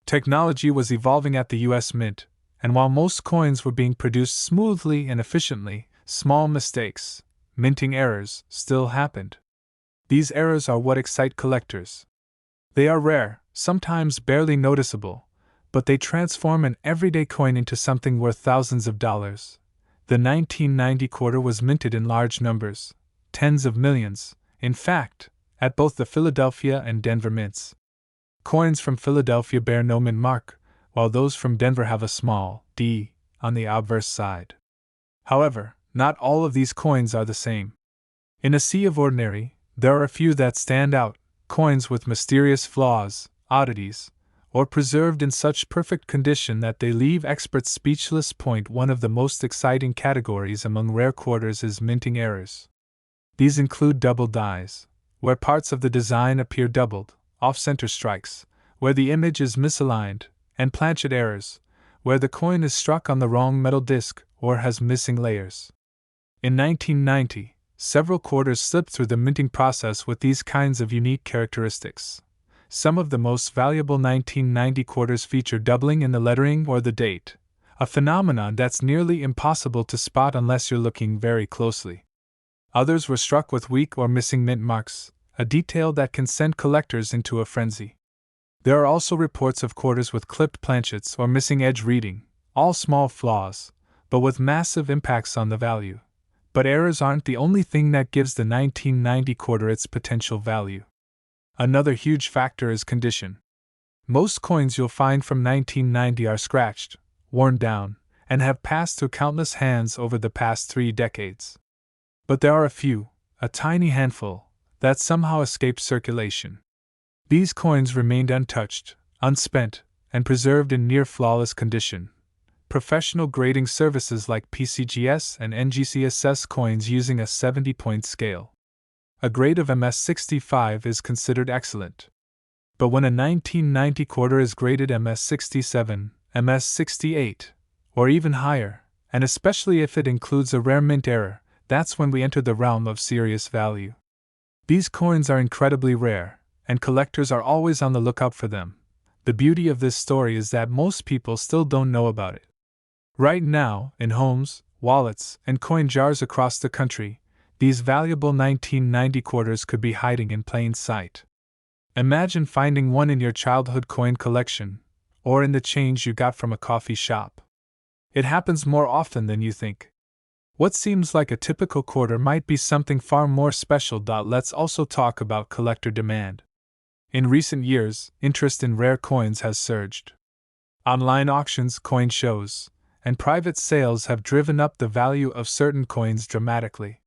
Technology was evolving at the U.S. Mint, and while most coins were being produced smoothly and efficiently, small mistakes, minting errors, still happened. These errors are what excite collectors. They are rare, sometimes barely noticeable, but they transform an everyday coin into something worth thousands of dollars. The 1990 quarter was minted in large numbers, tens of millions, in fact, at both the Philadelphia and Denver mints. Coins from Philadelphia bear no mint mark, while those from Denver have a small d on the obverse side. However, not all of these coins are the same. In a sea of ordinary, there are a few that stand out, coins with mysterious flaws, oddities, or preserved in such perfect condition that they leave experts speechless. One of the most exciting categories among rare quarters is minting errors. These include double dies, where parts of the design appear doubled, off-center strikes, where the image is misaligned, and planchet errors, where the coin is struck on the wrong metal disc or has missing layers. In 1990, several quarters slipped through the minting process with these kinds of unique characteristics. Some of the most valuable 1990 quarters feature doubling in the lettering or the date, a phenomenon that's nearly impossible to spot unless you're looking very closely. Others were struck with weak or missing mint marks, a detail that can send collectors into a frenzy. There are also reports of quarters with clipped planchets or missing edge reading, all small flaws, but with massive impacts on the value. But errors aren't the only thing that gives the 1990 quarter its potential value. Another huge factor is condition. Most coins you'll find from 1990 are scratched, worn down, and have passed through countless hands over the past 3 decades. But there are a few, a tiny handful, that somehow escaped circulation. These coins remained untouched, unspent, and preserved in near-flawless condition. Professional grading services like PCGS and NGC assess coins using a 70-point scale. A grade of MS65 is considered excellent. But when a 1990 quarter is graded MS67, MS68, or even higher, and especially if it includes a rare mint error, that's when we enter the realm of serious value. These coins are incredibly rare, and collectors are always on the lookout for them. The beauty of this story is that most people still don't know about it. Right now, in homes, wallets, and coin jars across the country, these valuable 1990 quarters could be hiding in plain sight. Imagine finding one in your childhood coin collection, or in the change you got from a coffee shop. It happens more often than you think. What seems like a typical quarter might be something far more special. Let's also talk about collector demand. In recent years, interest in rare coins has surged. Online auctions, coin shows, and private sales have driven up the value of certain coins dramatically.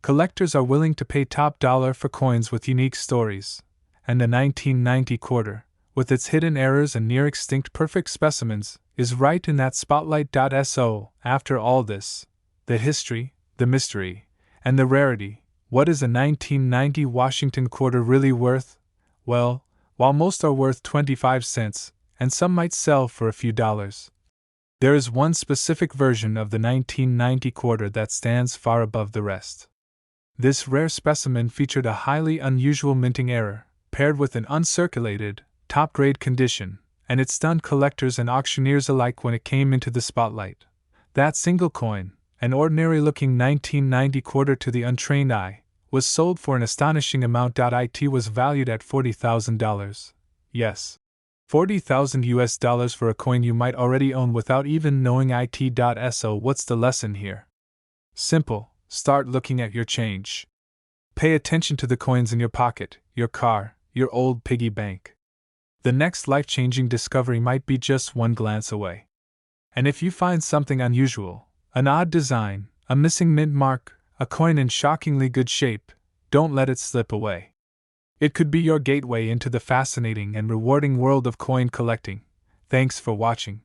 Collectors are willing to pay top dollar for coins with unique stories, and the 1990 quarter, with its hidden errors and near-extinct perfect specimens, is right in that spotlight. So, after all this, the history, the mystery, and the rarity, what is a 1990 Washington quarter really worth? Well, while most are worth 25 cents, and some might sell for a few dollars, there is one specific version of the 1990 quarter that stands far above the rest. This rare specimen featured a highly unusual minting error, paired with an uncirculated, top-grade condition, and it stunned collectors and auctioneers alike when it came into the spotlight. That single coin, an ordinary-looking 1990 quarter to the untrained eye, was sold for an astonishing amount. It was valued at $40,000. Yes, $40,000 for a coin you might already own without even knowing it. So what's the lesson here? Simple. Start looking at your change. Pay attention to the coins in your pocket, your car, your old piggy bank. The next life-changing discovery might be just one glance away. And if you find something unusual, an odd design, a missing mint mark, a coin in shockingly good shape, don't let it slip away. It could be your gateway into the fascinating and rewarding world of coin collecting. Thanks for watching.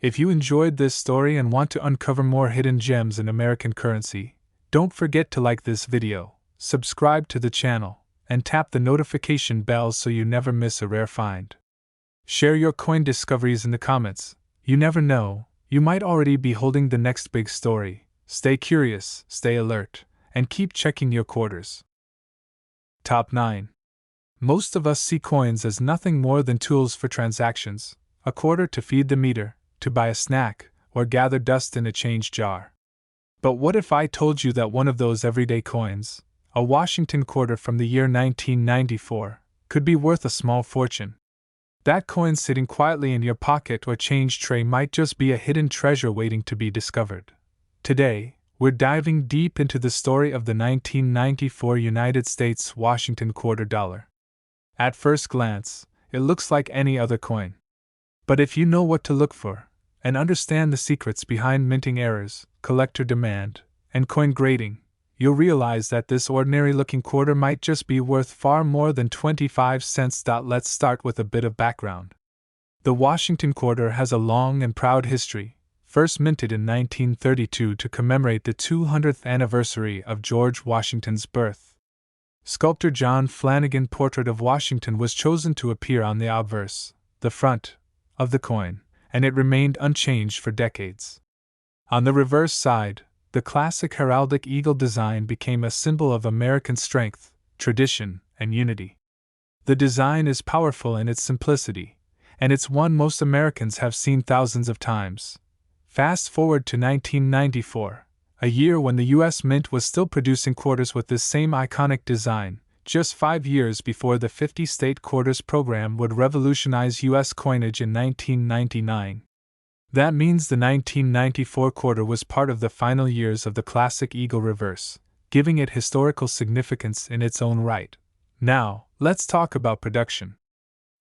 If you enjoyed this story and want to uncover more hidden gems in American currency, don't forget to like this video, subscribe to the channel, and tap the notification bell so you never miss a rare find. Share your coin discoveries in the comments. You never know, you might already be holding the next big story. Stay curious, stay alert, and keep checking your quarters. Top 9. Most of us see coins as nothing more than tools for transactions: a quarter to feed the meter, to buy a snack, or gather dust in a change jar. But what if I told you that one of those everyday coins, a Washington quarter from the year 1994, could be worth a small fortune? That coin sitting quietly in your pocket or change tray might just be a hidden treasure waiting to be discovered. Today, we're diving deep into the story of the 1994 United States Washington quarter dollar. At first glance, it looks like any other coin. But if you know what to look for, and understand the secrets behind minting errors, collector demand, and coin grading, you'll realize that this ordinary-looking quarter might just be worth far more than 25 cents. Let's start with a bit of background. The Washington quarter has a long and proud history, first minted in 1932 to commemorate the 200th anniversary of George Washington's birth. Sculptor John Flanagan's portrait of Washington was chosen to appear on the obverse, the front, of the coin, and it remained unchanged for decades. On the reverse side, the classic heraldic eagle design became a symbol of American strength, tradition, and unity. The design is powerful in its simplicity, and it's one most Americans have seen thousands of times. Fast forward to 1994. A year when the U.S. Mint was still producing quarters with this same iconic design, just 5 years before the 50-state quarters program would revolutionize U.S. coinage in 1999. That means the 1994 quarter was part of the final years of the classic eagle reverse, giving it historical significance in its own right. Now, let's talk about production.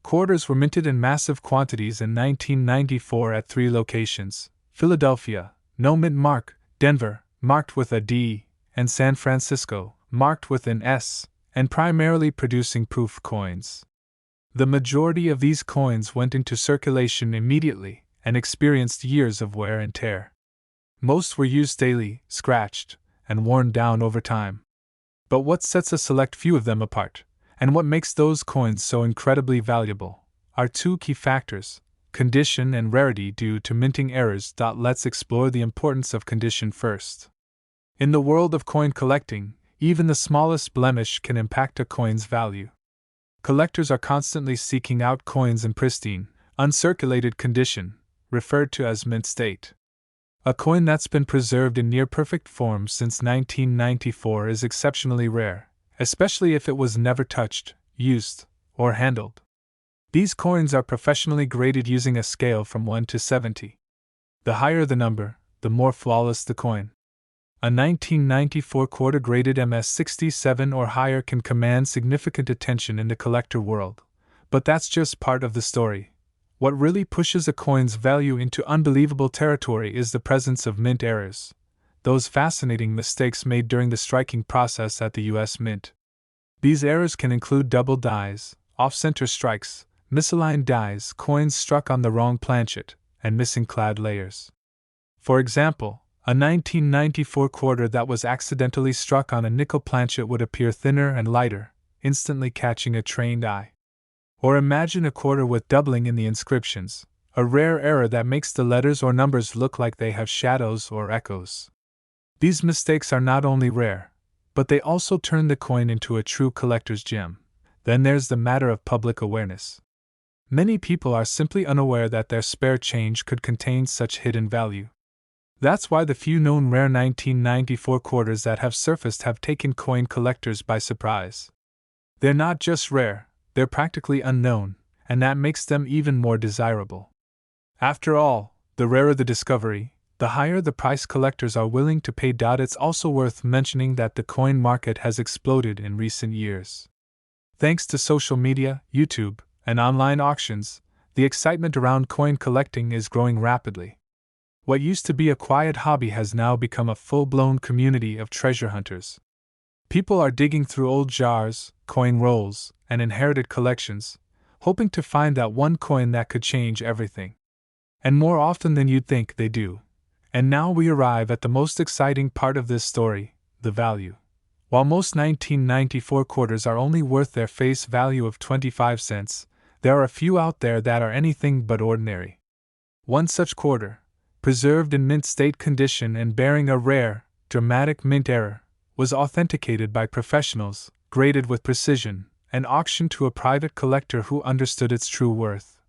Quarters were minted in massive quantities in 1994 at 3 locations: Philadelphia, no mint mark; Denver, marked with a D; and San Francisco, marked with an S, and primarily producing proof coins. The majority of these coins went into circulation immediately and experienced years of wear and tear. Most were used daily, scratched, and worn down over time. But what sets a select few of them apart, and what makes those coins so incredibly valuable, are 2 key factors: condition and rarity due to minting errors. Let's explore the importance of condition first. In the world of coin collecting, even the smallest blemish can impact a coin's value. Collectors are constantly seeking out coins in pristine, uncirculated condition, referred to as mint state. A coin that's been preserved in near-perfect form since 1994 is exceptionally rare, especially if it was never touched, used, or handled. These coins are professionally graded using a scale from 1 to 70. The higher the number, the more flawless the coin. A 1994 quarter graded MS-67 or higher can command significant attention in the collector world. But that's just part of the story. What really pushes a coin's value into unbelievable territory is the presence of mint errors, those fascinating mistakes made during the striking process at the U.S. Mint. These errors can include double dies, off-center strikes, misaligned dies, coins struck on the wrong planchet, and missing clad layers. For example, a 1994 quarter that was accidentally struck on a nickel planchet would appear thinner and lighter, instantly catching a trained eye. Or imagine a quarter with doubling in the inscriptions, a rare error that makes the letters or numbers look like they have shadows or echoes. These mistakes are not only rare, but they also turn the coin into a true collector's gem. Then there's the matter of public awareness. Many people are simply unaware that their spare change could contain such hidden value. That's why the few known rare 1994 quarters that have surfaced have taken coin collectors by surprise. They're not just rare, they're practically unknown, and that makes them even more desirable. After all, the rarer the discovery, the higher the price collectors are willing to pay. It's also worth mentioning that the coin market has exploded in recent years. Thanks to social media, YouTube, and online auctions, the excitement around coin collecting is growing rapidly. What used to be a quiet hobby has now become a full-blown community of treasure hunters. People are digging through old jars, coin rolls, and inherited collections, hoping to find that one coin that could change everything. And more often than you'd think, they do. And now we arrive at the most exciting part of this story, the value. While most 1994 quarters are only worth their face value of 25 cents, there are a few out there that are anything but ordinary. One such quarter, preserved in mint state condition and bearing a rare, dramatic mint error, was authenticated by professionals, graded with precision, and auctioned to a private collector who understood its true worth.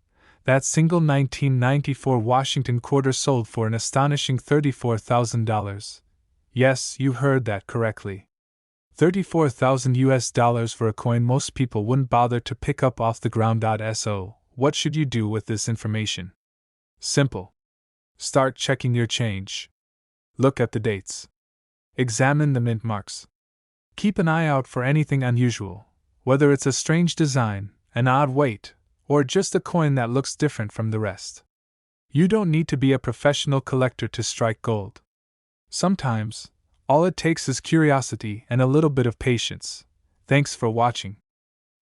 That single 1994 Washington quarter sold for an astonishing $34,000. Yes, you heard that correctly. $34,000 for a coin most people wouldn't bother to pick up off the ground. So, what should you do with this information? Simple. Start checking your change. Look at the dates. Examine the mint marks. Keep an eye out for anything unusual, whether it's a strange design, an odd weight, or just a coin that looks different from the rest. You don't need to be a professional collector to strike gold. Sometimes, all it takes is curiosity and a little bit of patience. Thanks for watching.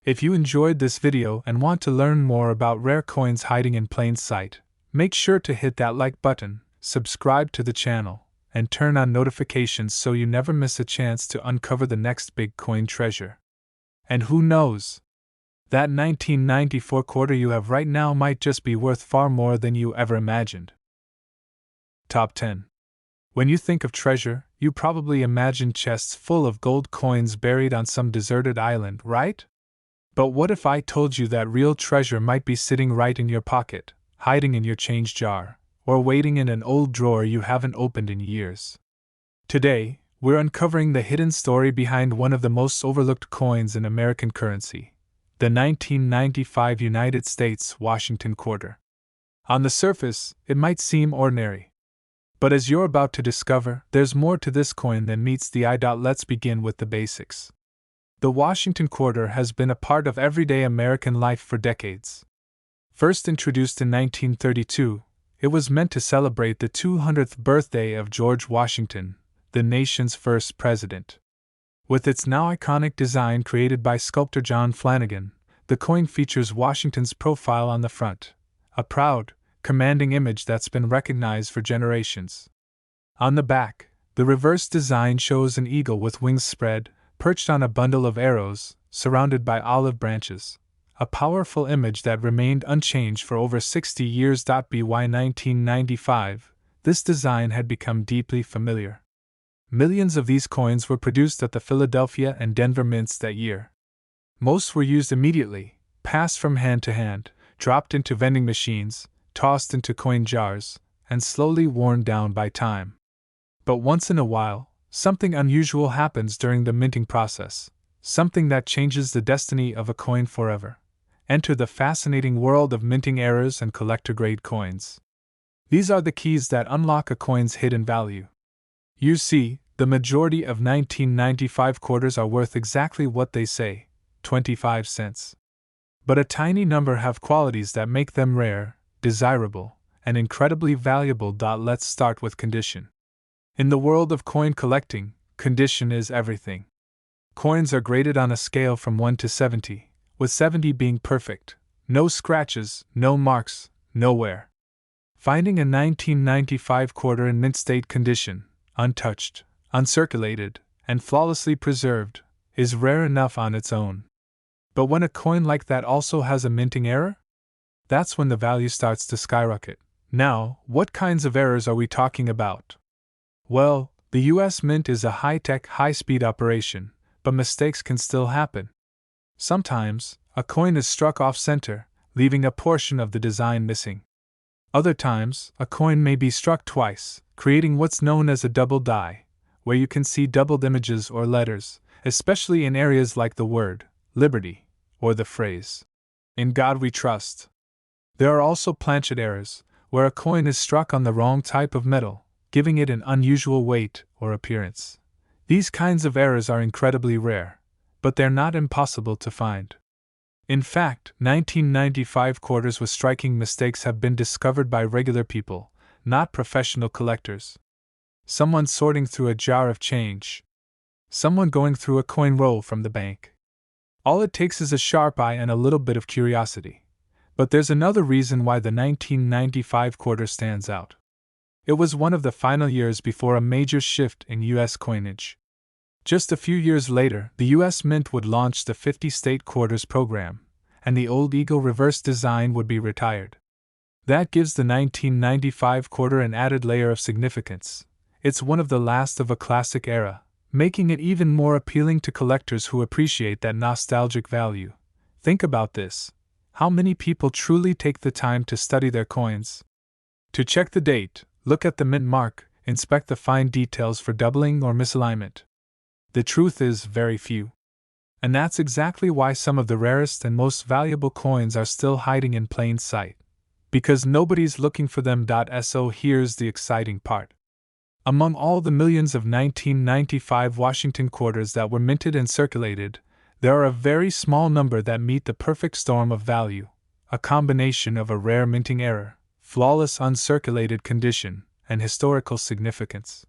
If you enjoyed this video and want to learn more about rare coins hiding in plain sight, make sure to hit that like button, subscribe to the channel, and turn on notifications so you never miss a chance to uncover the next big coin treasure. And who knows? That 1994 quarter you have right now might just be worth far more than you ever imagined. Top 10. When you think of treasure, you probably imagine chests full of gold coins buried on some deserted island, right? But what if I told you that real treasure might be sitting right in your pocket, hiding in your change jar, or waiting in an old drawer you haven't opened in years? Today, we're uncovering the hidden story behind one of the most overlooked coins in American currency, the 1995 United States Washington quarter. On the surface, it might seem ordinary. But as you're about to discover, there's more to this coin than meets the eye. Let's begin with the basics. The Washington quarter has been a part of everyday American life for decades. First introduced in 1932, it was meant to celebrate the 200th birthday of George Washington, the nation's first president. With its now iconic design created by sculptor John Flanagan, the coin features Washington's profile on the front, a proud, commanding image that's been recognized for generations. On the back, the reverse design shows an eagle with wings spread, perched on a bundle of arrows, surrounded by olive branches, a powerful image that remained unchanged for over 60 years. By 1995, this design had become deeply familiar. Millions of these coins were produced at the Philadelphia and Denver mints that year. Most were used immediately, passed from hand to hand, dropped into vending machines, tossed into coin jars, and slowly worn down by time. But once in a while, something unusual happens during the minting process, something that changes the destiny of a coin forever. Enter the fascinating world of minting errors and collector-grade coins. These are the keys that unlock a coin's hidden value. You see, the majority of 1995 quarters are worth exactly what they say, 25 cents. But a tiny number have qualities that make them rare, desirable, and incredibly valuable. Let's start with condition. In the world of coin collecting, condition is everything. Coins are graded on a scale from 1 to 70, with 70 being perfect, no scratches, no marks, no wear. Finding a 1995 quarter in mint state condition, untouched, uncirculated, and flawlessly preserved, is rare enough on its own. But when a coin like that also has a minting error? That's when the value starts to skyrocket. Now, what kinds of errors are we talking about? Well, the US Mint is a high-tech, high-speed operation, but mistakes can still happen. Sometimes, a coin is struck off-center, leaving a portion of the design missing. Other times, a coin may be struck twice, creating what's known as a double die, where you can see doubled images or letters, especially in areas like the word liberty or the phrase "In God We Trust." There are also planchet errors, where a coin is struck on the wrong type of metal, giving it an unusual weight or appearance. These kinds of errors are incredibly rare, but they're not impossible to find. In fact, 1995 quarters with striking mistakes have been discovered by regular people, not professional collectors. Someone sorting through a jar of change. Someone going through a coin roll from the bank. All it takes is a sharp eye and a little bit of curiosity. But there's another reason why the 1995 quarter stands out. It was one of the final years before a major shift in U.S. coinage. Just a few years later, the U.S. Mint would launch the 50 state quarters program, and the old eagle reverse design would be retired. That gives the 1995 quarter an added layer of significance. It's one of the last of a classic era, making it even more appealing to collectors who appreciate that nostalgic value. Think about this. How many people truly take the time to study their coins? To check the date, look at the mint mark, inspect the fine details for doubling or misalignment. The truth is, very few. And that's exactly why some of the rarest and most valuable coins are still hiding in plain sight. Because nobody's looking for them. So here's the exciting part. Among all the millions of 1995 Washington quarters that were minted and circulated, there are a very small number that meet the perfect storm of value, a combination of a rare minting error, flawless uncirculated condition, and historical significance.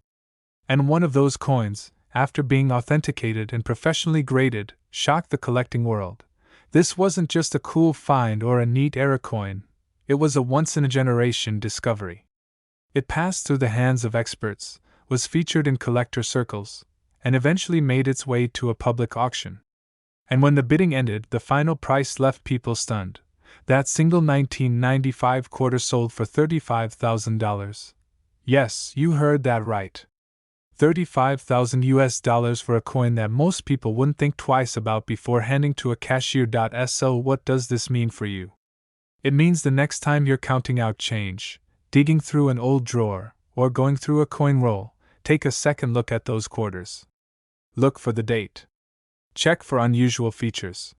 And one of those coins, after being authenticated and professionally graded, shocked the collecting world. This wasn't just a cool find or a neat error coin, it was a once-in-a-generation discovery. It passed through the hands of experts, was featured in collector circles, and eventually made its way to a public auction. And when the bidding ended, the final price left people stunned. That single 1995 quarter sold for $35,000. Yes, you heard that right. $35,000 for a coin that most people wouldn't think twice about before handing to a cashier. So what does this mean for you? It means the next time you're counting out change, digging through an old drawer, or going through a coin roll, take a second look at those quarters. Look for the date. Check for unusual features.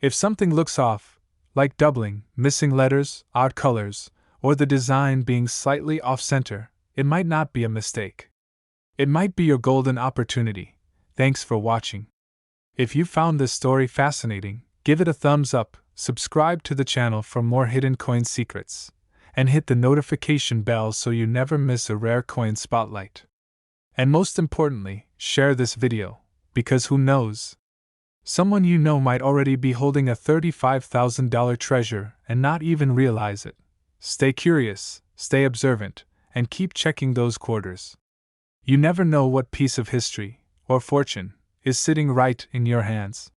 If something looks off, like doubling, missing letters, odd colors, or the design being slightly off-center, it might not be a mistake. It might be your golden opportunity. Thanks for watching. If you found this story fascinating, give it a thumbs up, subscribe to the channel for more hidden coin secrets, and hit the notification bell so you never miss a rare coin spotlight. And most importantly, share this video, because who knows? Someone you know might already be holding a $35,000 treasure and not even realize it. Stay curious, stay observant, and keep checking those quarters. You never know what piece of history, or fortune, is sitting right in your hands.